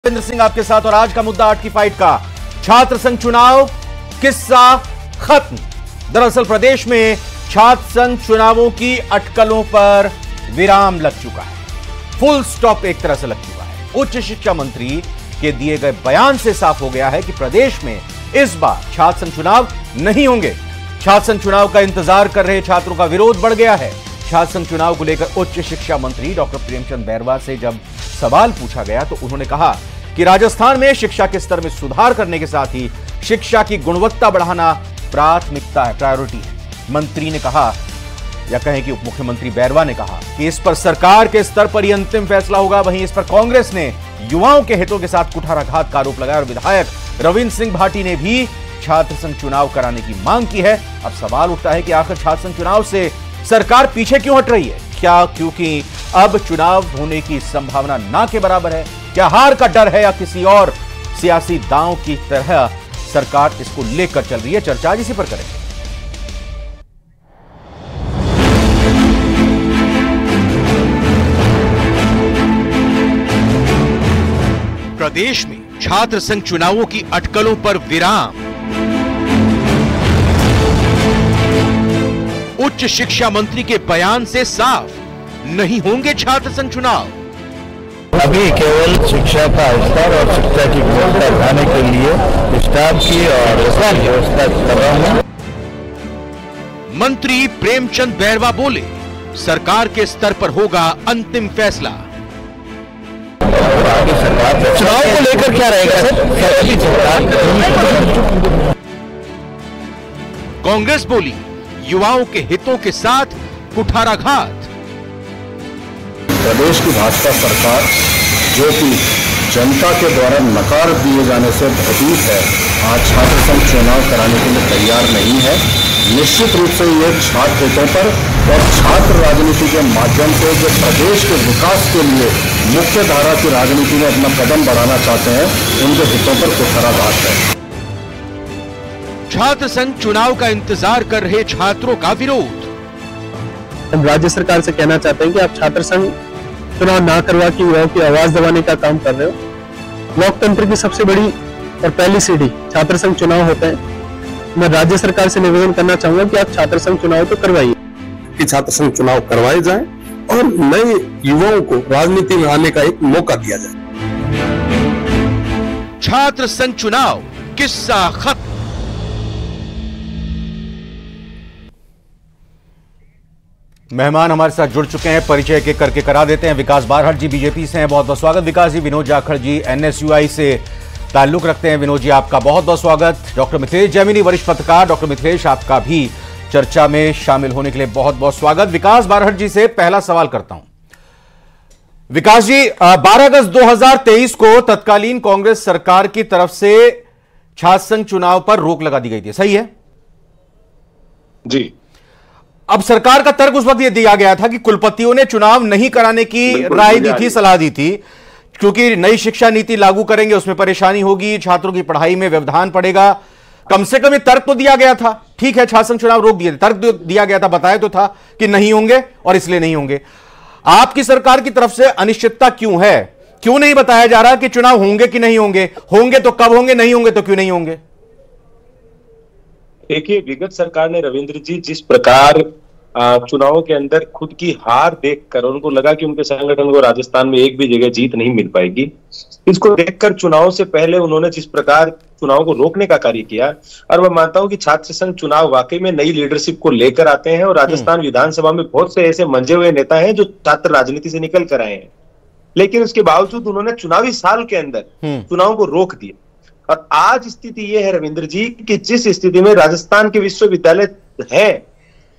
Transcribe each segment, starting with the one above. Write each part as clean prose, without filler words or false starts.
रविंद्र सिंह आपके साथ और आज का मुद्दा 8 की फाइट का छात्र संघ चुनाव किस्सा खत्म। दरअसल प्रदेश में छात्र संघ चुनावों की अटकलों पर विराम लग चुका है, फुल स्टॉप एक तरह से लग चुका है। उच्च शिक्षा मंत्री के दिए गए बयान से साफ हो गया है कि प्रदेश में इस बार छात्र संघ चुनाव नहीं होंगे। छात्र संघ चुनाव का इंतजार कर रहे छात्रों का विरोध बढ़ गया है। छात्र संघ चुनाव को लेकर उच्च शिक्षा मंत्री डॉक्टर प्रेमचंद बैरवा से जब सवाल पूछा गया तो उन्होंने कहा कि राजस्थान में शिक्षा के स्तर में सुधार करने के साथ ही शिक्षा की गुणवत्ता बढ़ाना प्राथमिकता है, प्रायोरिटी है। मंत्री ने कहा या कहें कि उप मुख्यमंत्री बैरवा ने कहा कि इस पर सरकार के स्तर पर ही अंतिम फैसला होगा। वहीं इस पर कांग्रेस ने युवाओं के हितों के साथ कुठाराघात का आरोप लगाया और विधायक रविंद्र सिंह भाटी ने भी छात्र संघ चुनाव कराने की मांग की है। अब सवाल उठता है कि आखिर छात्र संघ चुनाव से सरकार पीछे क्यों हट रही है? क्या क्योंकि अब चुनाव होने की संभावना ना के बराबर है? क्या हार का डर है या किसी और सियासी दांव की तरह सरकार इसको लेकर चल रही है? चर्चा इसी पर करेंगे। प्रदेश में छात्र संघ चुनावों की अटकलों पर विराम। उच्च शिक्षा मंत्री के बयान से साफ, नहीं होंगे छात्र संघ चुनाव। अभी केवल शिक्षा का स्तर और शिक्षा की गुणवत्ता बढ़ाने के लिए स्टाफ की और व्यवस्था कर रहा हूं। मंत्री प्रेमचंद बैरवा बोले, सरकार के स्तर पर होगा अंतिम फैसला। आगे सरकार चुनाव को लेकर क्या रहेगा सर? कांग्रेस बोली, युवाओं के हितों के साथ कुठाराघात। प्रदेश की भाजपा सरकार जो कि जनता के द्वारा नकार दिए जाने से भयभीत है, आज छात्र संघ चुनाव कराने के लिए तैयार नहीं है। निश्चित रूप से ये छात्र हितों पर और छात्र राजनीति के माध्यम से जो प्रदेश के विकास के लिए मुख्य धारा की राजनीति में अपना कदम बढ़ाना चाहते हैं, उनके हितों पर कुठाराघात है। छात्र संघ चुनाव का इंतजार कर रहे छात्रों का विरोध। हम राज्य सरकार से कहना चाहते हैं कि आप छात्र संघ चुनाव ना करवा के युवाओं की आवाज दबाने का काम कर रहे हो। लोकतंत्र की सबसे बड़ी और पहली सीढ़ी छात्र संघ चुनाव होते हैं। मैं राज्य सरकार से निवेदन करना चाहूंगा कि आप छात्र संघ चुनाव तो करवाइए, कि छात्र संघ चुनाव करवाए जाएं और नए युवाओं को राजनीति में आने का एक मौका दिया जाए। छात्र संघ चुनाव किस्सा खत्म। मेहमान हमारे साथ जुड़ चुके हैं, परिचय के करके करा देते हैं। विकास बारहट जी बीजेपी से हैं, बहुत बहुत स्वागत विकास जी। विनोद जाखड़ जी एनएसयूआई से ताल्लुक रखते हैं, विनोद जी आपका बहुत बहुत स्वागत। डॉक्टर मिथिलेश जैमिनी वरिष्ठ पत्रकार, डॉक्टर मिथिलेश आपका भी चर्चा में शामिल होने के लिए बहुत बहुत स्वागत। विकास बारहट जी से पहला सवाल करता हूं। विकास जी, 12 अगस्त 2023 को तत्कालीन कांग्रेस सरकार की तरफ से छात्र संघ चुनाव पर रोक लगा दी गई थी, सही है? जी। अब सरकार का तर्क उस वक्त यह दिया गया था कि कुलपतियों ने चुनाव नहीं कराने की राय दी थी, सलाह दी थी, क्योंकि नई शिक्षा नीति लागू करेंगे उसमें परेशानी होगी, छात्रों की पढ़ाई में व्यवधान पड़ेगा। कम से कम ये तर्क तो दिया गया था। ठीक है, छात्र संघ चुनाव रोक दिए, तर्क दिया गया था, बताया तो था कि नहीं होंगे और इसलिए नहीं होंगे। आपकी सरकार की तरफ से अनिश्चितता क्यों है? क्यों नहीं बताया जा रहा कि चुनाव होंगे कि नहीं होंगे? होंगे तो कब होंगे, नहीं होंगे तो क्यों नहीं होंगे? देखिए, विगत सरकार ने रविंद्र जी जिस प्रकार चुनावों के अंदर खुद की हार देखकर उनको लगा कि उनके संगठन को राजस्थान में एक भी जगह जीत नहीं मिल पाएगी, इसको देखकर चुनाव से पहले उन्होंने जिस प्रकार चुनाव को रोकने का कार्य किया। और मैं मानता हूं कि छात्र संघ चुनाव वाकई में नई लीडरशिप को लेकर आते हैं और राजस्थान विधानसभा में बहुत से ऐसे मंजे हुए नेता हैं जो छात्र राजनीति से निकल कर आए हैं, लेकिन उसके बावजूद उन्होंने चुनावी साल के अंदर चुनाव को रोक दिया। और आज स्थिति यह है रविंद्र जी कि जिस स्थिति में राजस्थान के विश्वविद्यालय है,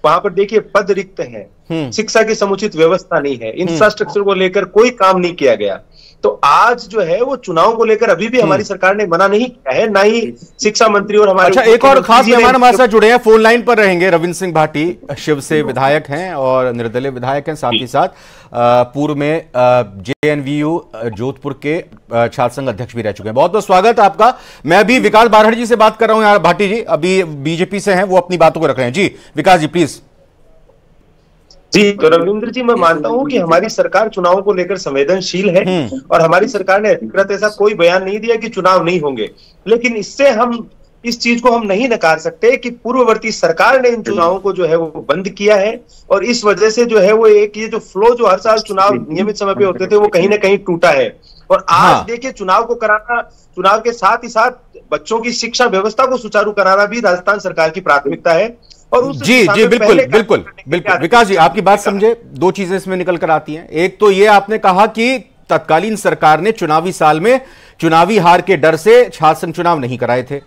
वहां पर देखिए पद रिक्त हैं, शिक्षा की समुचित व्यवस्था नहीं है, इंफ्रास्ट्रक्चर को लेकर कोई काम नहीं किया गया। तो आज जो है वो चुनाव को लेकर अभी भी हमारी सरकार ने मना नहीं किया है, ना ही शिक्षा मंत्री और हमारे। अच्छा, एक और खास मेहमान हमारे साथ जुड़े हैं, फोन लाइन पर रहेंगे। रविंद्र सिंह भाटी शिव से विधायक हैं और निर्दलीय विधायक हैं, साथ ही साथ पूर्व में जेएनवीयू जोधपुर के छात्र संघ अध्यक्ष भी रह चुके हैं। बहुत बहुत स्वागत आपका। मैं अभी विकास बारहट जी से बात कर रहा हूं। यार भाटी जी अभी बीजेपी से हैं, वो अपनी बातों को रख रहे हैं। जी विकास जी प्लीज। जी, तो रविंद्र जी, मैं मानता हूं कि हमारी सरकार चुनावों को लेकर संवेदनशील है और हमारी सरकार ने अधिकृत ऐसा कोई बयान नहीं दिया कि चुनाव नहीं होंगे। लेकिन इससे हम इस चीज को हम नहीं नकार सकते कि पूर्ववर्ती सरकार ने इन चुनावों को जो है वो बंद किया है और इस वजह से जो है वो एक ये जो फ्लो जो हर साल चुनाव नियमित समय पे होते थे वो कहीं ना कहीं टूटा है। और आज देखिए, चुनाव को कराना, चुनाव के साथ ही साथ बच्चों की शिक्षा व्यवस्था को सुचारू कराना भी राजस्थान सरकार की प्राथमिकता है। और उस जी जी, बिल्कुल बिल्कुल बिल्कुल विकास जी, आपकी बात समझे। दो चीजें इसमें निकल कर आती हैं। एक तो ये आपने कहा कि तत्कालीन सरकार ने चुनावी साल में चुनावी हार के डर से छात्र संघ चुनाव नहीं कराए थे,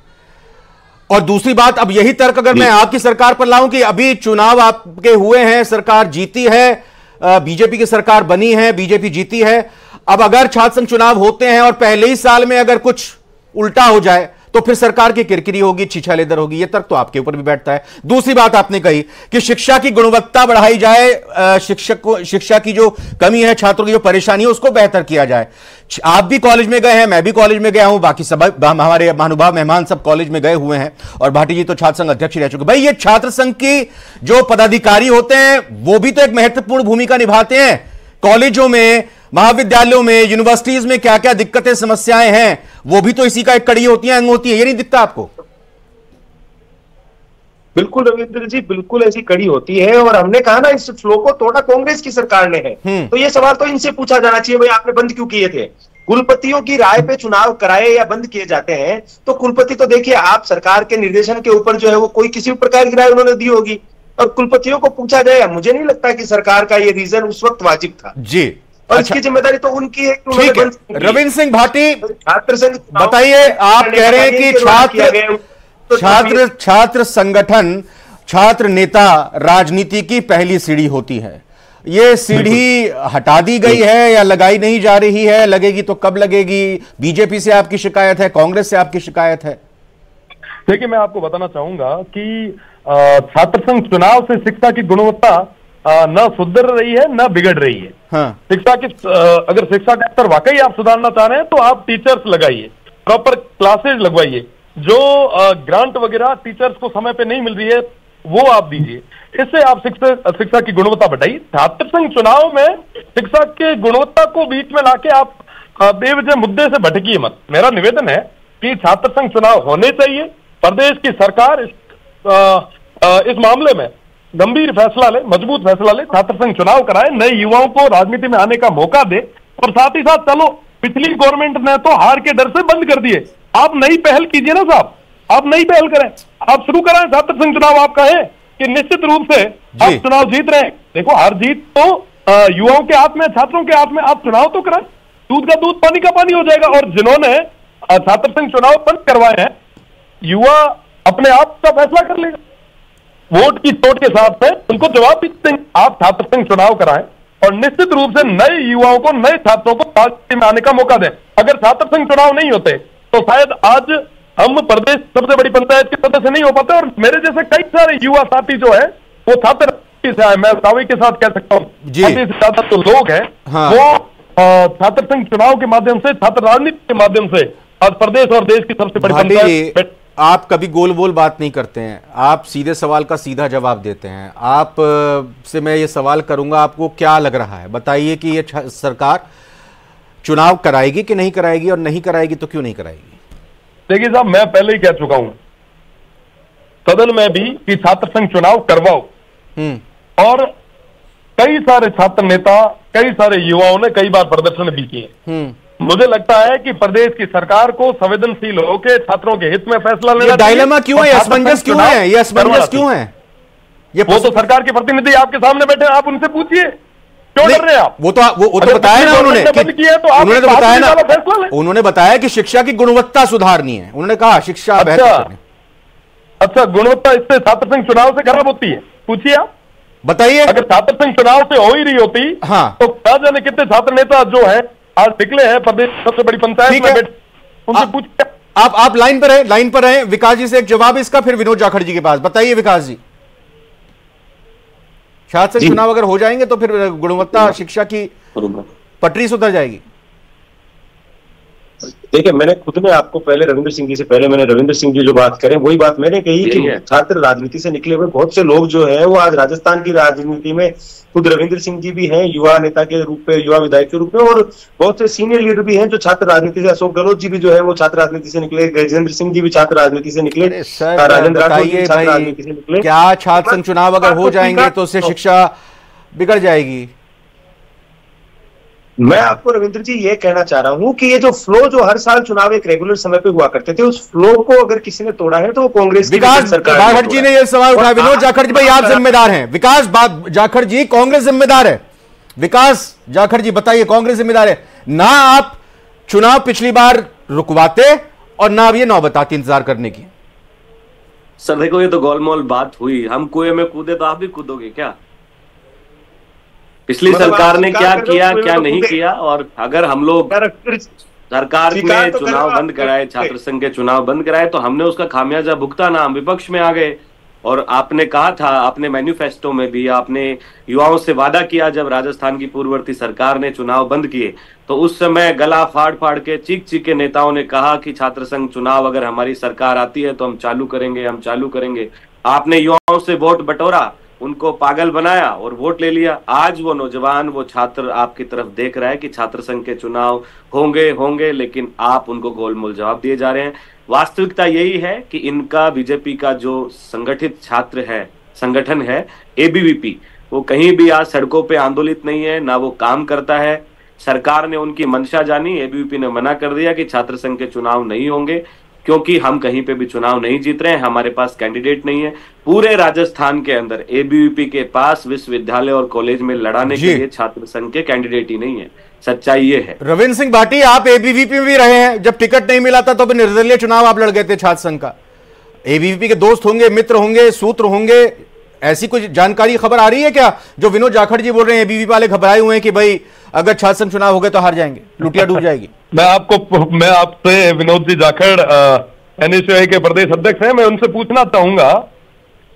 और दूसरी बात, अब यही तर्क अगर मैं आपकी सरकार पर लाऊं कि अभी चुनाव आपके हुए हैं, सरकार जीती है, बीजेपी की सरकार बनी है, बीजेपी जीती है, अब अगर छात्र संघ चुनाव होते हैं और पहले ही साल में अगर कुछ उल्टा हो जाए तो फिर सरकार की किरकिरी होगी, छीछालेदर होगी। यह तर्क तो आपके ऊपर भी बैठता है। दूसरी बात आपने कही कि शिक्षा की गुणवत्ता बढ़ाई जाए, शिक्षा की जो कमी है, छात्रों की जो परेशानी है, उसको बेहतर किया जाए। आप भी कॉलेज में गए हैं, मैं भी कॉलेज में गया हूं, बाकी सब हमारे महानुभाव मेहमान सब कॉलेज में गए हुए हैं, और भाटी जी तो छात्र संघ अध्यक्ष रह चुके। भाई, ये छात्र संघ की जो पदाधिकारी होते हैं वो भी तो एक महत्वपूर्ण भूमिका निभाते हैं। कॉलेजों में, महाविद्यालयों में, यूनिवर्सिटीज में क्या क्या दिक्कतें, समस्याएं हैं, वो भी तो इसी का एक कड़ी होती है, अंग होती है। ये नहीं दिखता आपको? बिल्कुल रविंद्र जी, बिल्कुल ऐसी कड़ी होती है। और हमने कहा ना, इस फ्लो को तोड़ा कांग्रेस की सरकार ने है। तो ये सवाल तो इनसे पूछा जाना चाहिए, भाई आपने बंद क्यों किए थे? कुलपतियों की राय पे चुनाव कराए या बंद किए जाते हैं तो कुलपति तो देखिए, आप सरकार के निर्देशन के ऊपर जो है वो कोई किसी भी प्रकार की राय उन्होंने दी होगी और कुलपतियों को पूछा जाए। मुझे नहीं लगता कि सरकार का ये रीजन उस वक्त वाजिब था जी। और इसकी जिम्मेदारी तो उनकी है कि ठीक है। रविंद्र सिंह भाटी, छात्र संघ बताइए, आप कह रहे हैं कि छात्र संगठन, छात्र नेता राजनीति की पहली सीढ़ी होती है। ये सीढ़ी हटा दी गई है या लगाई नहीं जा रही है? लगेगी तो कब लगेगी? बीजेपी से आपकी शिकायत है, कांग्रेस से आपकी शिकायत है? देखिए, मैं आपको बताना चाहूंगा कि छात्र संघ चुनाव से शिक्षा की गुणवत्ता न सुधर रही है न बिगड़ रही है। हाँ। शिक्षा की अगर शिक्षा का स्तर वाकई आप सुधारना चाह रहे हैं तो आप टीचर्स लगाइए, प्रॉपर क्लासेज लगवाइए, जो ग्रांट वगैरह टीचर्स को समय पे नहीं मिल रही है वो आप दीजिए। इससे आप शिक्षा की गुणवत्ता बढ़ाइए। छात्र संघ चुनाव में शिक्षा की गुणवत्ता को बीच में लाके आप बेवजह मुद्दे से भटकिए मत। मेरा निवेदन है कि छात्र संघ चुनाव होने चाहिए। प्रदेश की सरकार इस मामले में गंभीर फैसला ले, मजबूत फैसला ले, छात्र संघ चुनाव कराए, नए युवाओं को राजनीति में आने का मौका दे। और साथ ही साथ, चलो, पिछली गवर्नमेंट ने तो हार के डर से बंद कर दिए, आप नई पहल कीजिए ना साहब, आप नई पहल करें, आप शुरू कराएं छात्र संघ चुनाव। आप कहें कि निश्चित रूप से आप चुनाव जीत रहे हैं। देखो, हार जीत तो युवाओं के हाथ में, छात्रों के हाथ में। आप चुनाव तो कराएं, दूध का दूध पानी का पानी हो जाएगा। और जिन्होंने छात्र संघ चुनाव बंद करवाए हैं, युवा अपने आप का फैसला कर लेगा, वोट की चोट के साथ में उनको जवाब भी देंगे। आप छात्र संघ चुनाव कराएं और निश्चित रूप से नए युवाओं को, नए छात्रों को राजनीति में आने का मौका दें। अगर छात्र संघ चुनाव नहीं होते तो शायद आज हम प्रदेश सबसे बड़ी पंचायत के सदस्य नहीं हो पाते। और मेरे जैसे कई सारे युवा साथी जो है वो छात्र से आए, मैं दावे के साथ कह सकता हूँ, से ज्यादा तो लोग हैं वो छात्र संघ चुनाव के माध्यम से, छात्र राजनीति के माध्यम से आज प्रदेश और देश की सबसे बड़ी पंचायत। आप कभी गोल बोल बात नहीं करते हैं, आप सीधे सवाल का सीधा जवाब देते हैं। आप से मैं ये सवाल करूंगा, आपको क्या लग रहा है? बताइए कि ये सरकार चुनाव कराएगी कि नहीं कराएगी, और नहीं कराएगी तो क्यों नहीं कराएगी? देखिए साहब, मैं पहले ही कह चुका हूं सदन में भी कि छात्र संघ चुनाव करवाओ। और कई सारे छात्र नेता, कई सारे युवाओं ने कई बार प्रदर्शन भी किए। मुझे लगता है कि प्रदेश की सरकार को संवेदनशील होकर छात्रों के हित में फैसला लेना चाहिए। डायलेमा क्यों है? असमंजस क्यों है? ये असमंजस क्यों है? ये वो तो सरकार के प्रतिनिधि आपके सामने बैठे, आप उनसे पूछिए क्यों डर रहे हैं आप? वो तो बताया ना उन्होंने, उन्होंने तो बताया ना, उन्होंने बताया कि शिक्षा की गुणवत्ता सुधारनी है। उन्होंने कहा शिक्षा बेहतर। अच्छा, गुणवत्ता इससे छात्र संघ चुनाव से खराब होती है? पूछिए आप, बताइए। अगर छात्र संघ चुनाव से हो ही रही होती तो क्या जाने कितने छात्र नेता जो है आज निकले हैं प्रदेश सबसे बड़ी पंचायत में बैठ, उनसे पूछिए। आप लाइन पर हैं, लाइन पर हैं। विकास जी से एक जवाब इसका, फिर विनोद जाखड़ जी के पास। बताइए विकास जी, छात्र संघ चुनाव अगर हो जाएंगे तो फिर गुणवत्ता शिक्षा की पटरी सुधर जाएगी? देखिए, मैंने खुद ने आपको पहले रविंद्र सिंह जी से पहले मैंने रविंद्र सिंह जी जो बात करें वही बात मैंने कही कि छात्र राजनीति से निकले हुए बहुत से लोग जो है वो आज राजस्थान की राजनीति में, खुद रविंद्र सिंह जी भी हैं युवा नेता के रूप में, युवा विधायक के रूप में, और बहुत से सीनियर लीडर भी हैं जो छात्र राजनीति से, अशोक गहलोत जी भी जो है वो छात्र राजनीति से निकले, गजेंद्र सिंह जी भी छात्र राजनीति से निकले, राजेंद्र राठौर जी छात्र राजनीति से निकले। क्या छात्र संघ चुनाव अगर हो जाएंगे तो उससे शिक्षा बिगड़ जाएगी? मैं आपको रविंद्र जी ये कहना चाह रहा हूं कि ये जो फ्लो जो हर साल चुनाव एक रेगुलर समय पे हुआ करते थे, उस फ्लो को अगर किसी ने तोड़ा है तो वो कांग्रेस की सरकार। बाखड़ जी ने ये सवाल उठाया। विनोद जाखड़ जी भाई, आप जिम्मेदार हैं। विकास जाखड़ जी, कांग्रेस जिम्मेदार है। विकास जाखड़ जी बताइए, कांग्रेस जिम्मेदार है ना? आप चुनाव पिछली बार रुकवाते और ना अब ये नौबत आती इंतजार करने की। सर देखो, ये तो गोलमोल बात हुई। हम कुएं में कूदे तो आप भी कूदोगे क्या? पिछली सरकार ने क्या किया, क्या नहीं किया, और अगर हम लोग सरकार में चुनाव बंद कराए, छात्र संघ के चुनाव बंद कराए, तो हमने उसका खामियाजा भुगताना। हम विपक्ष में आ गए और आपने कहा था, आपने मैन्युफेस्टो में भी, आपने युवाओं से वादा किया जब राजस्थान की पूर्ववर्ती सरकार ने चुनाव बंद किए, तो उस समय गला फाड़ फाड़ के चीख चीख के नेताओं ने कहा कि छात्र संघ चुनाव अगर हमारी सरकार आती है तो हम चालू करेंगे, हम चालू करेंगे। आपने युवाओं से वोट बटोरा, उनको पागल बनाया और वोट ले लिया। आज वो नौजवान, वो छात्र आपकी तरफ देख रहा है कि छात्र संघ के चुनाव होंगे, लेकिन आप उनको गोलमोल जवाब दिए जा रहे हैं। वास्तविकता यही है कि इनका बीजेपी का जो संगठित छात्र है, संगठन है एबीवीपी, वो कहीं भी आज सड़कों पे आंदोलित नहीं है, ना वो काम करता है। सरकार ने उनकी मंशा जानी, एबीवीपी ने मना कर दिया कि छात्र संघ के चुनाव नहीं होंगे, क्योंकि हम कहीं पे भी चुनाव नहीं जीत रहे हैं, हमारे पास कैंडिडेट नहीं है। पूरे राजस्थान के अंदर एबीवीपी के पास विश्वविद्यालय और कॉलेज में लड़ाने के लिए छात्र संघ के कैंडिडेट ही नहीं है। सच्चाई ये है। रविंद्र सिंह भाटी, आप एबीवीपी में भी रहे हैं, जब टिकट नहीं मिला था तो निर्दलीय चुनाव आप लड़ गए थे छात्र संघ का। एबीवीपी के दोस्त होंगे, मित्र होंगे, सूत्र होंगे, ऐसी कुछ जानकारी खबर आ रही है क्या? जो विनोद जाखड़ जी बोल रहे हैं एबीवीपी वाले घबराए हुए हैं कि भाई अगर छात्र संघ चुनाव हो गए तो हार जाएंगे, लुटिया डूब जाएगी। मैं आपसे विनोद जी जाखड़ एनएसयूआई के प्रदेश अध्यक्ष हैं, मैं उनसे पूछना चाहूंगा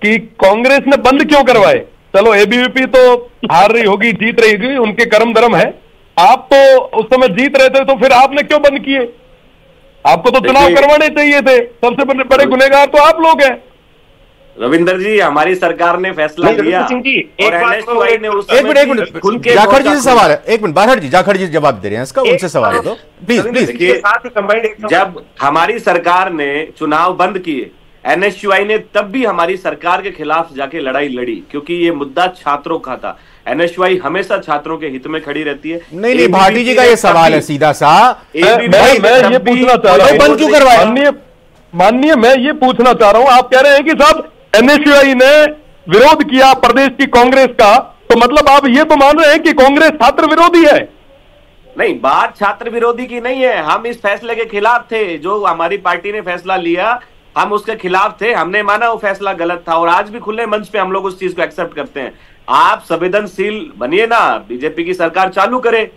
कि कांग्रेस ने बंद क्यों करवाए? चलो एबीवीपी तो हार रही होगी, जीत रही होगी, उनके कर्म धर्म है। आप तो उस समय जीत रहे थे, तो फिर आपने क्यों बंद किए? आपको तो चुनाव करवाने चाहिए थे। सबसे बड़े गुनहगार तो आप लोग हैं। रविंद्र जी, हमारी सरकार ने फैसला लिया और एनएसयूआई ने उस एक मिनट जाखड़ जी से सवाल है। एक मिनट बाखड़ जी, जाखड़ जी जवाब दे रहे हैं इसका, उनसे सवाल है तो प्लीज। जब हमारी सरकार ने चुनाव बंद किए, एनएसयूआई ने तब भी हमारी सरकार के खिलाफ जाके लड़ाई लड़ी, क्योंकि ये मुद्दा छात्रों का था। एनएसयूआई हमेशा छात्रों के हित में खड़ी रहती है। नहीं, भाटी जी का ये सवाल है सीधा सा। मैं ये पूछना चाह रहा हूँ, बंद क्यों करवाया? माननीय, मैं ये पूछना चाह रहा हूँ, आप कह रहे हैं कि साहब एनएसयूआई ने विरोध किया प्रदेश की कांग्रेस का, तो मतलब आप ये तो मान रहे हैं कि कांग्रेस छात्र विरोधी है? नहीं, बात छात्र विरोधी की नहीं है। हम इस फैसले के खिलाफ थे। जो हमारी पार्टी ने फैसला लिया, हम उसके खिलाफ थे। हमने माना वो फैसला गलत था, और आज भी खुले मंच पे हम लोग उस चीज को एक्सेप्ट करते हैं। आप संवेदनशील बनिए ना, बीजेपी की सरकार चालू करे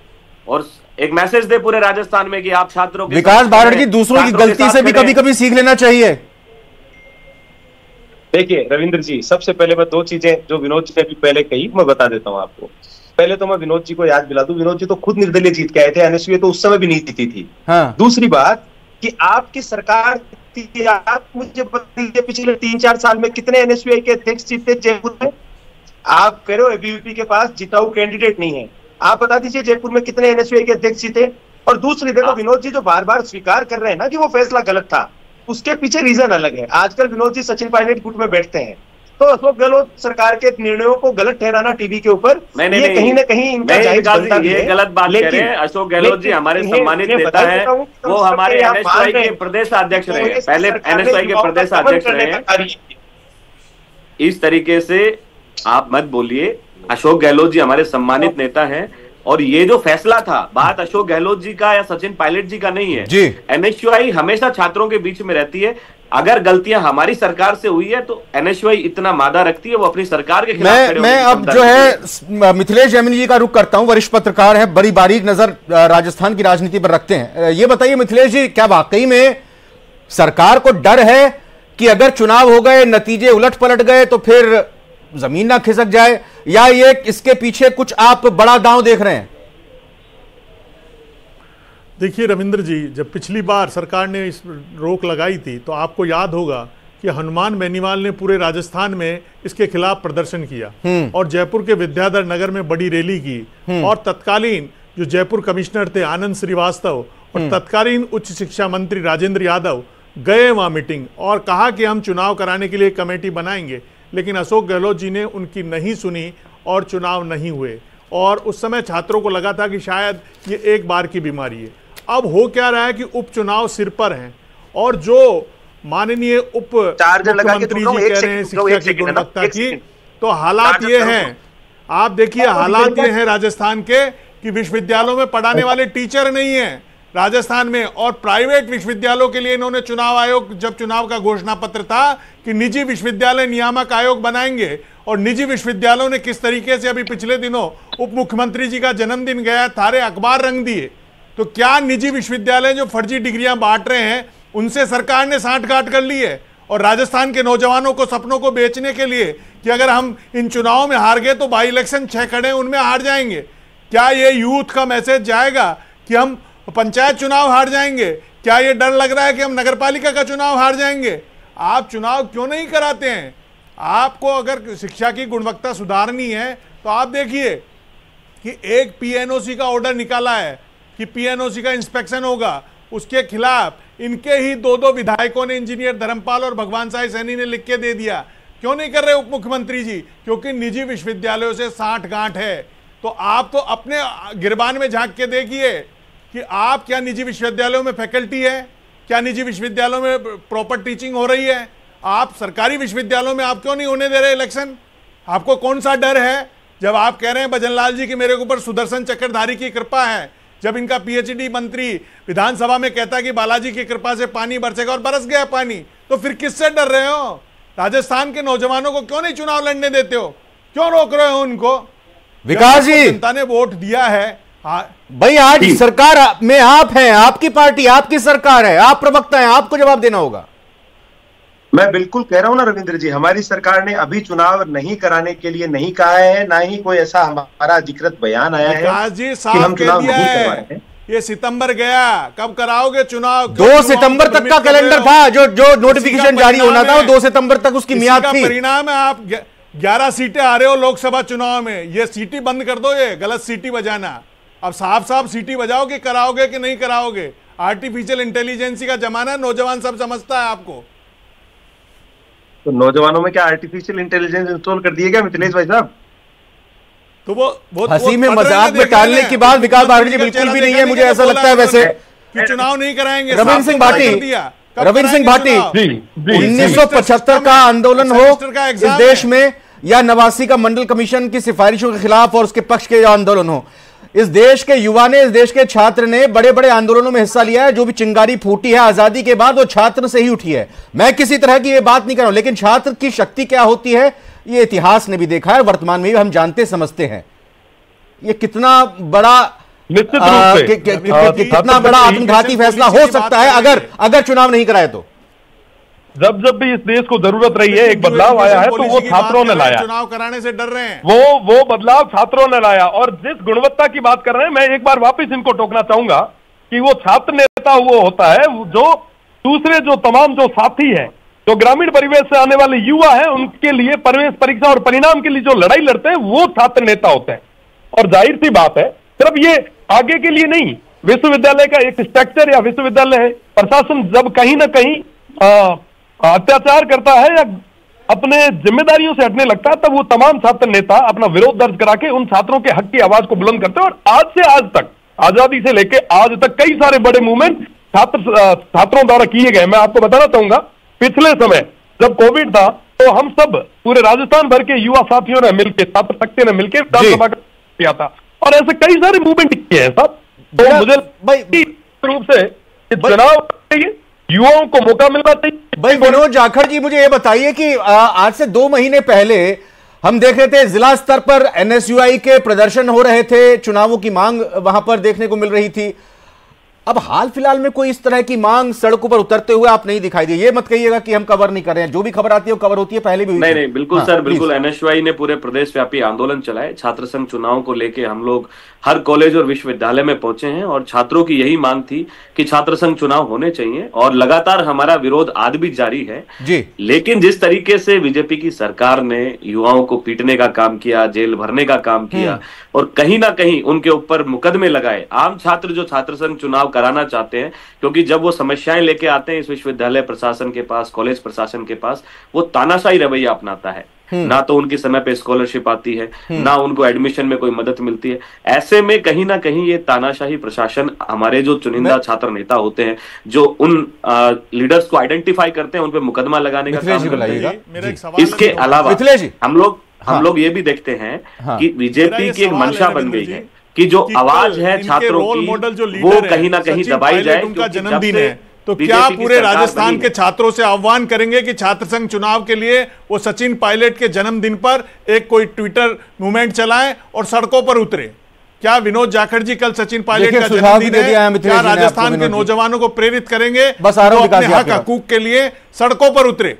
और एक मैसेज दे पूरे राजस्थान में कि आप छात्रों के विकास बारड़ जी, दूसरों की गलती से भी कभी कभी सीख लेना चाहिए। देखिए रविंद्र जी, सबसे पहले मैं दो चीजें जो विनोद जी ने भी पहले कही मैं बता देता हूं आपको। पहले तो मैं विनोद जी को याद दिला दूं, विनोद जी तो खुद निर्दलीय जीत के आए थे, एनएसयूआई तो उस समय भी नहीं जीती थी। हाँ। दूसरी बात कि आपकी सरकार थी, आप मुझे बताइए पिछले 3-4 साल में कितने एनएसयूआई के अध्यक्ष जीते जयपुर में? आप कह रहे हो एबीवीपी के पास जिताऊ कैंडिडेट नहीं है, आप बता दीजिए जयपुर में कितने एनएसयूआई के अध्यक्ष जीते? और दूसरी देखो विनोद जी जो बार बार स्वीकार कर रहे हैं ना कि वो फैसला गलत था, उसके पीछे रीजन अलग है। आजकल विनोद जी सचिन पायलट गुट में बैठते हैं, तो अशोक गहलोत सरकार के निर्णयों को गलत ठहराना टीवी के ऊपर, ये कहीं ना कहीं इनका जायज बनता भी है। गलत बात कह रहे हैं। अशोक गहलोत जी हमारे सम्मानित नेता हैं, वो हमारे एनएसयूआई के प्रदेश अध्यक्ष रहे, पहले एनएसयूआई के प्रदेश अध्यक्ष रहे। इस तरीके से आप मत बोलिए। अशोक गहलोत जी हमारे सम्मानित नेता हैं, और ये जो फैसला था, बात अशोक गहलोत जी का या सचिन पायलट जी का नहीं है। एनएसयूआई हमेशा छात्रों के बीच में रहती है। अगर गलतियां हमारी सरकार से हुई है तो एनएसयूआई इतना मादा रखती है, वो अपनी सरकार के खिलाफ मैं अब जो है मिथिलेश जैमिनी जी का रुख करता हूं, वरिष्ठ पत्रकार है, बड़ी बारीक नजर राजस्थान की राजनीति पर रखते हैं। ये बताइए मिथिलेश जी, क्या वाकई में सरकार को डर है कि अगर चुनाव हो गए, नतीजे उलट पलट गए तो फिर जमीन ना खिसक जाए, या ये इसके पीछे कुछ आप बड़ा दांव देख रहे हैं? देखिए रविंद्र जी, जब पिछली बार सरकार ने इस रोक लगाई थी तो आपको याद होगा कि हनुमान बेनीवाल ने पूरे राजस्थान में इसके खिलाफ प्रदर्शन किया और जयपुर के विद्याधर नगर में बड़ी रैली की और तत्कालीन जो जयपुर कमिश्नर थे आनंद श्रीवास्तव और तत्कालीन उच्च शिक्षा मंत्री राजेंद्र यादव गए वहां मीटिंग और कहा कि हम चुनाव कराने के लिए कमेटी बनाएंगे, लेकिन अशोक गहलोत जी ने उनकी नहीं सुनी और चुनाव नहीं हुए। और उस समय छात्रों को लगा था कि शायद ये एक बार की बीमारी है। अब हो क्या रहा है कि उपचुनाव सिर पर हैं और जो माननीय उप मुख्यमंत्री जी कह रहे हैं शिक्षा की गुणवत्ता की, तो हालात ये हैं, आप देखिए हालात ये हैं राजस्थान के कि विश्वविद्यालयों में पढ़ाने वाले टीचर नहीं है राजस्थान में। और प्राइवेट विश्वविद्यालयों के लिए इन्होंने चुनाव आयोग, जब चुनाव का घोषणा पत्र था कि निजी विश्वविद्यालय नियामक आयोग बनाएंगे, और निजी विश्वविद्यालयों ने किस तरीके से अभी पिछले दिनों उप मुख्यमंत्री जी का जन्मदिन गया, सारे अखबार रंग दिए। तो क्या निजी विश्वविद्यालय जो फर्जी डिग्रियां बांट रहे हैं उनसे सरकार ने सांठगांठ कर ली है? और राजस्थान के नौजवानों को सपनों को बेचने के लिए कि अगर हम इन चुनावों में हार गए तो बाई इलेक्शन 6 खड़े हैं उनमें हार जाएंगे, क्या ये यूथ का मैसेज जाएगा कि हम पंचायत चुनाव हार जाएंगे? क्या ये डर लग रहा है कि हम नगरपालिका का चुनाव हार जाएंगे? आप चुनाव क्यों नहीं कराते हैं? आपको अगर शिक्षा की गुणवत्ता सुधारनी है तो आप देखिए कि एक पीएनओसी का ऑर्डर निकाला है कि पीएनओसी का इंस्पेक्शन होगा, उसके खिलाफ इनके ही 2 विधायकों ने, इंजीनियर धर्मपाल और भगवान साई सैनी ने लिख के दे दिया। क्यों नहीं कर रहे उप मुख्यमंत्री जी? क्योंकि निजी विश्वविद्यालयों से सांठगांठ है। तो आप तो अपने गिरबान में झांक के देखिए कि आप क्या निजी विश्वविद्यालयों में फैकल्टी है? क्या निजी विश्वविद्यालयों में प्रॉपर टीचिंग हो रही है? आप सरकारी विश्वविद्यालयों में आप क्यों नहीं होने दे रहे इलेक्शन? आपको कौन सा डर है? जब आप कह रहे हैं भजनलाल जी की मेरे ऊपर सुदर्शन चक्रधारी की कृपा है, जब इनका पीएचडी मंत्री विधानसभा में कहता है कि बालाजी की कृपा से पानी बरसेगा और बरस गया पानी, तो फिर किससे डर रहे हो? राजस्थान के नौजवानों को क्यों नहीं चुनाव लड़ने देते हो? क्यों रोक रहे हो उनको? विकास जी, जनता ने वोट दिया है। भाई आज सरकार में आप हैं, आपकी पार्टी, आपकी सरकार है, आप प्रवक्ता हैं, आपको जवाब देना होगा। मैं बिल्कुल कह रहा हूं ना रविंद्र जी, हमारी सरकार ने अभी चुनाव नहीं कराने के लिए नहीं कहा है, ना ही कोई ऐसा हमारा अधिकृत बयान आया है जी, कि हम चुनाव नहीं करवा रहे हैं। ये सितंबर गया, कब कराओगे चुनाव? 2 सितंबर तक का कैलेंडर था, जो नोटिफिकेशन जारी होना था वो 2 सितंबर तक उसकी मियाद थी। परिणाम है आप 11 सीटें आ रहे हो लोकसभा चुनाव में। ये सीटी बंद कर दो, ये गलत सीटी बजाना। अब साफ साफ सीटी बजाओ कि कराओगे कि नहीं कराओगे। आर्टिफिशियल इंटेलिजेंसी का जमाना, नौजवान सब समझता है आपको। तो नौजवानों में क्या आर्टिफिशियल इंटेलिजेंस इंस्टॉल कर दिए क्या मिथिलेश भाई साहब? तो वो हंसी में मजाक में टालने की बात विकास भाटी जी बिल्कुल भी नहीं है, मुझे ऐसा लगता है। वैसे कि चुनाव नहीं कराएंगे। रविंद्र सिंह भाटी, 1975 का आंदोलन हो इस देश में, या 89 का मंडल कमीशन की सिफारिशों के खिलाफ और उसके पक्ष के आंदोलन हो, इस देश के युवा ने, इस देश के छात्र ने बड़े बड़े आंदोलनों में हिस्सा लिया है। जो भी चिंगारी फूटी है आजादी के बाद वो छात्र से ही उठी है। मैं किसी तरह की ये बात नहीं कर रहा हूं, लेकिन छात्र की शक्ति क्या होती है ये इतिहास ने भी देखा है, वर्तमान में भी हम जानते समझते हैं। ये कितना बड़ा कितना बड़ा आत्मघाती फैसला हो सकता है अगर चुनाव नहीं कराए तो। जब भी इस देश को जरूरत रही है, एक बदलाव आया है तो वो छात्रों ने लाया। चुनाव कराने से डर रहे हैं, वो बदलाव छात्रों ने लाया। और जिस गुणवत्ता की बात कर रहे हैं, मैं एक बार वापस इनको टोकना चाहूंगा कि वो छात्र नेता वो होता है जो दूसरे जो तमाम जो साथी हैं, जो ग्रामीण परिवेश से आने वाले युवा हैं, उनके लिए प्रवेश परीक्षा और परिणाम के लिए जो लड़ाई लड़ते हैं वो छात्र नेता होते हैं। और जाहिर सी बात है, सिर्फ ये आगे के लिए नहीं, विश्वविद्यालय का एक स्ट्रक्चर या विश्वविद्यालय प्रशासन जब कहीं ना कहीं अत्याचार करता है या अपने जिम्मेदारियों से हटने लगता है, तब वो तमाम छात्र नेता अपना विरोध दर्ज करा के उन छात्रों के हक की आवाज को बुलंद करते हैं। और आज से आज तक, आजादी से लेके आज तक कई सारे बड़े मूवमेंट छात्रों द्वारा किए गए। मैं आपको बताना चाहूंगा, पिछले समय जब कोविड था तो हम सब पूरे राजस्थान भर के युवा साथियों ने मिलकर, छात्र शक्ति ने मिलकर विधानसभा किया था, और ऐसे कई सारे मूवमेंट किए हैं साहब। तो मुझे रूप से चुनाव युवाओं को मौका मिलना चाहिए। भाई मनोज जाखड़ जी, मुझे ये बताइए कि आज से 2 महीने पहले हम देख रहे थे जिला स्तर पर एनएसयूआई के प्रदर्शन हो रहे थे, चुनावों की मांग वहां पर देखने को मिल रही थी। अब हाल फिलहाल में कोई इस तरह की मांग सड़कों पर उतरते हुए आप नहीं दिखाई दिए। ये मत कहिएगा कि हम कवर नहीं कर रहे हैं, जो भी खबर आती है वो कवर होती है, पहले भी नहीं बिल्कुल। हाँ, सर बिल्कुल। एनएसयूआई ने पूरे प्रदेश व्यापी आंदोलन चलाए। छात्र संघ चुनाव को लेके हम लोग हर कॉलेज और विश्वविद्यालय में पहुंचे हैं और छात्रों की यही मांग थी कि छात्र संघ चुनाव होने चाहिए और लगातार हमारा विरोध आज भी जारी है जी। लेकिन जिस तरीके से बीजेपी की सरकार ने युवाओं को पीटने का काम किया, जेल भरने का काम किया और कहीं ना कहीं उनके ऊपर मुकदमे लगाए, आम छात्र जो छात्र संघ चुनाव कराना चाहते हैं, क्योंकि जब वो समस्याएं लेके आते हैं इस विश्वविद्यालय प्रशासन के पास, कॉलेज प्रशासन के पास, वो तानाशाही रवैया अपनाता है। ना तो उनकी समय पे स्कॉलरशिप आती है, ना उनको एडमिशन में कोई मदद मिलती है। ऐसे में कहीं ना कहीं ये तानाशाही प्रशासन हमारे जो चुनिंदा छात्र नेता होते हैं, जो उन लीडर्स को आइडेंटिफाई करते हैं, उन पे मुकदमा लगाने का काम करते हैं। इसके अलावा हम लोग ये भी देखते हैं कि बीजेपी की एक मंशा बन गई है कि जो आवाज है छात्रों की वो कहीं ना कहीं दबाई जाए। उनका जन्मदिन है तो क्या पूरे राजस्थान के छात्रों से आह्वान करेंगे कि छात्र संघ चुनाव के लिए वो सचिन पायलट के जन्मदिन पर एक कोई ट्विटर मूवमेंट चलाएं और सड़कों पर उतरे? क्या विनोद जाखड़ जी कल सचिन पायलट का जन्मदिन है, क्या राजस्थान के नौजवानों को प्रेरित करेंगे अपने हक हकूक के लिए सड़कों पर उतरे?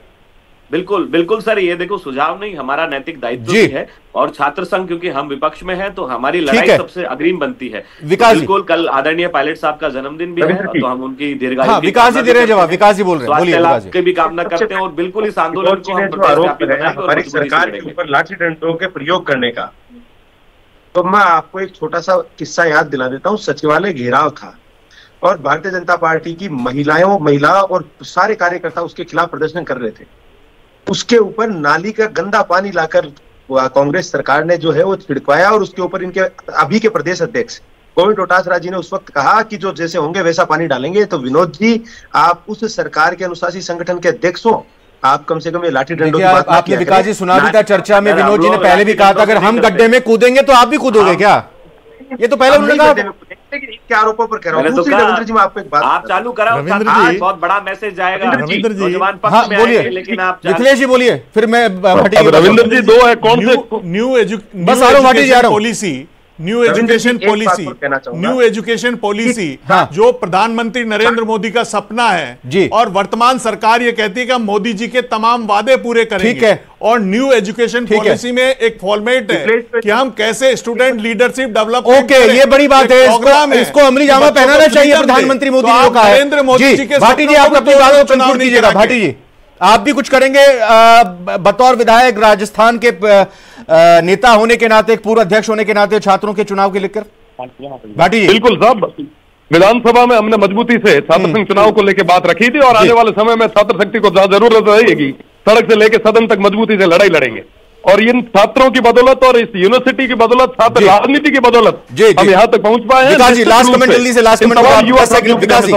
बिल्कुल बिल्कुल सर, ये देखो सुझाव नहीं, हमारा नैतिक दायित्व भी है और छात्र संघ क्योंकि हम विपक्ष में हैं तो हमारी लड़ाई सबसे अग्रिम बनती है। बिल्कुल, कल आदरणीय पायलट साहब का जन्मदिन भी है तो हम उनकी दीर्घायु विकास जी दे रहे जवाब, विकास जी बोल रहे हैं, स्वास्थ्य लाभ की भी कामना करते हैं और बिल्कुल इस आंदोलन को हमारी सरकार के ऊपर लाठी डंडों के प्रयोग करने का। तो मैं आपको एक छोटा सा किस्सा याद दिला देता हूँ। सचिवालय घेराव था और भारतीय जनता पार्टी की महिला और सारे कार्यकर्ता उसके खिलाफ प्रदर्शन कर रहे थे। उसके ऊपर नाली का गंदा पानी लाकर कांग्रेस सरकार ने जो है वो छिड़कवाया और उसके ऊपर इनके अभी के प्रदेश अध्यक्ष गोविंद डोटासरा जी ने उस वक्त कहा कि जो जैसे होंगे वैसा पानी डालेंगे। तो विनोद जी, आप उस सरकार के अनुशासी संगठन के अध्यक्ष हो, आप कम से कम ये लाठी डंडों की बात आपने विकास जी सुना भी था चर्चा में, विनोद जी ने पहले भी कहा था अगर हम गड्ढे में कूदेंगे तो आप भी कूदोगे क्या? ये तो पहले उन्होंने कहा। क्या आरोपों पर कह रहा हूं। रविंद्र जी, मैं आपको एक बात आप चालू कराओ, बहुत बड़ा मैसेज जाएगा रविंद्र जी। हाँ बोलिए, लेकिन आप मिथिलेश जी बोलिए, फिर मैं रविंद्र जी दो है कौन से new education policy, new education policy जो प्रधानमंत्री नरेंद्र मोदी का सपना है और वर्तमान सरकार ये कहती है कि हम मोदी जी के तमाम वादे पूरे करेंगे। और न्यू एजुकेशन पॉलिसी में एक फॉर्मेट है कि हम कैसे स्टूडेंट लीडरशिप डेवलप। ओके, ये बड़ी बात है, इसको अमली जामा पहनाना चाहिए प्रधानमंत्री मोदी जी का। नरेंद्र मोदी जी के भाटी जी, आप अपनी बात को कंक्लूड कीजिएगा। भाटी जी, आप भी कुछ करेंगे बतौर विधायक, राजस्थान के नेता होने के नाते, पूर्व अध्यक्ष होने के नाते, छात्रों के चुनाव के लेकर? भाटी जी। बिल्कुल साहब, विधानसभा में हमने मजबूती से छात्र संघ चुनाव को लेकर बात रखी थी और आने वाले समय में छात्र शक्ति को जहां जरूरत रहेगी सड़क से लेकर सदन तक मजबूती से लड़ाई लड़ेंगे। और इन छात्रों की बदौलत और इस यूनिवर्सिटी की बदौलत, छात्र राजनीति की बदौलत हम यहाँ तक पहुंच पाए हैं।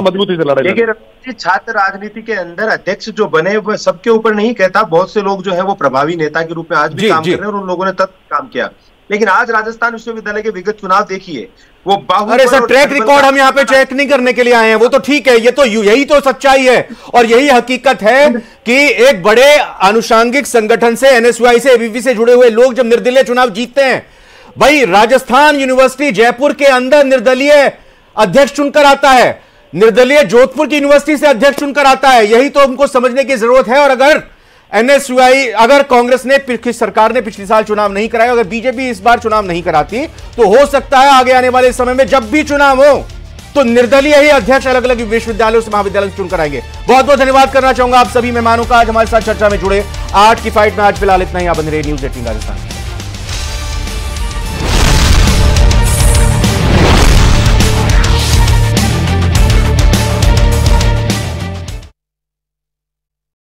मजबूती से लड़ाई। छात्र राजनीति के अंदर अध्यक्ष जो बने वो सबके ऊपर नहीं कहता, बहुत से लोग जो है वो प्रभावी नेता के रूप में आज भी काम कर रहे हैं और उन लोगों ने तब काम किया। लेकिन आज राजस्थान विश्वविद्यालय के विगत चुनाव देखिए, वो अरे सर, ट्रैक रिकॉर्ड हम यहाँ पे चेक नहीं करने के लिए आए हैं, वो तो ठीक है, ये तो यही तो सच्चाई है और यही हकीकत है कि एक बड़े आनुषंगिक संगठन से, एनएसयूआई से, एबीवीपी से जुड़े हुए लोग जब निर्दलीय चुनाव जीतते हैं, भाई राजस्थान यूनिवर्सिटी जयपुर के अंदर निर्दलीय अध्यक्ष चुनकर आता है, निर्दलीय जोधपुर की यूनिवर्सिटी से अध्यक्ष चुनकर आता है। यही तो हमको समझने की जरूरत है। और अगर एनएसयूआई, अगर कांग्रेस ने, सरकार ने पिछले साल चुनाव नहीं कराया, अगर बीजेपी इस बार चुनाव नहीं कराती तो हो सकता है आगे आने वाले समय में जब भी चुनाव हो तो निर्दलीय ही अध्यक्ष अलग अलग विश्वविद्यालयों से, महाविद्यालयों से चुनकर आएंगे। बहुत बहुत धन्यवाद करना चाहूंगा आप सभी मेहमानों का आज हमारे साथ चर्चा में जुड़े। आज की फाइट में आज फिलहाल इतना ही। आप बने रहिए न्यूज़ 18 राजस्थान।